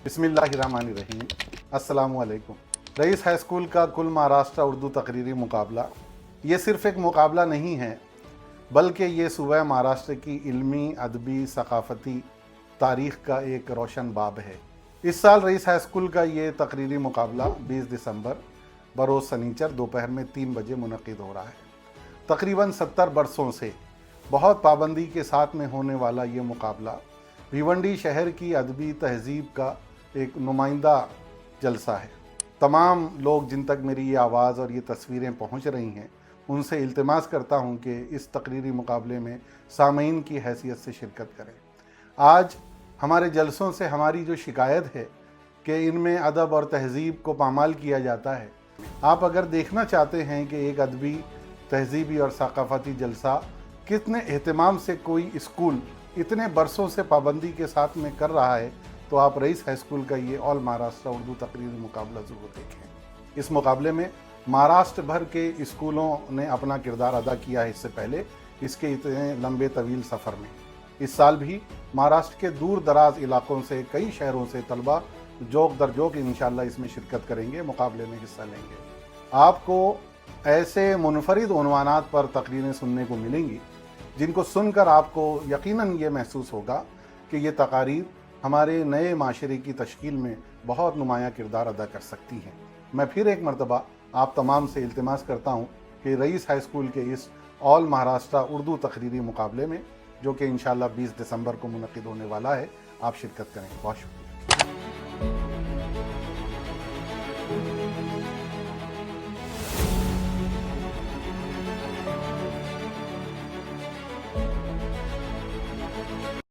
बिस्मिल्लाहिर्रहमानिर्रहीम। अस्सलामु अलैकुम। रईस हाई स्कूल का कुल महाराष्ट्र उर्दू तकरीरी मुकाबला ये सिर्फ़ एक मुकाबला नहीं है, बल्कि ये सूबा महाराष्ट्र की इल्मी, अदबी, सकाफ़ती तारीख़ का एक रोशन बाब है। इस साल रईस हाई स्कूल का ये तकरीरी मुकाबला 20 दिसंबर बरोज़ सनीचर दोपहर में 3 बजे मुनक़िद हो रहा है। तकरीबन 70 बरसों से बहुत पाबंदी के साथ में होने वाला ये मुकाबला भिवंडी शहर की अदबी तहज़ीब का एक नुमाइंदा जलसा है। तमाम लोग जिन तक मेरी ये आवाज़ और ये तस्वीरें पहुंच रही हैं, उनसे इल्तिमास करता हूं कि इस तकरीरी मुकाबले में सामीन की हैसियत से शिरकत करें। आज हमारे जलसों से हमारी जो शिकायत है कि इनमें अदब और तहज़ीब को पामाल किया जाता है। आप अगर देखना चाहते हैं कि एक अदबी, तहज़ीबी और सकाफ़ती जलसा कितने एहतमाम से कोई स्कूल इतने बरसों से पाबंदी के साथ में कर रहा है, तो आप रईस हाई स्कूल का ये ऑल महाराष्ट्र उर्दू तकरीरी मुकाबला ज़रूर देखें। इस मुकाबले में महाराष्ट्र भर के स्कूलों ने अपना किरदार अदा किया है इससे पहले इसके इतने लंबे तवील सफ़र में। इस साल भी महाराष्ट्र के दूर दराज इलाकों से कई शहरों से तलबा जोक दर जोक इंशाअल्लाह इसमें शिरकत करेंगे, मुकाबले में हिस्सा लेंगे। आपको ऐसे मुनफरिद उन्वानात पर तकरीरें सुनने को मिलेंगी जिनको सुनकर आपको यकीनन ये महसूस होगा कि ये तकारीर हमारे नए माशरे की तश्कील में बहुत नुमायाँ किरदार अदा कर सकती हैं। मैं फिर एक मरतबा आप तमाम से इल्तिमास करता हूँ कि रईस हाई स्कूल के इस ऑल महाराष्ट्र उर्दू तकरीरी मुकाबले में, जो कि इंशाअल्लाह 20 दिसंबर को मुनक़िद होने वाला है, आप शिरकत करें। बहुत शुक्रिया।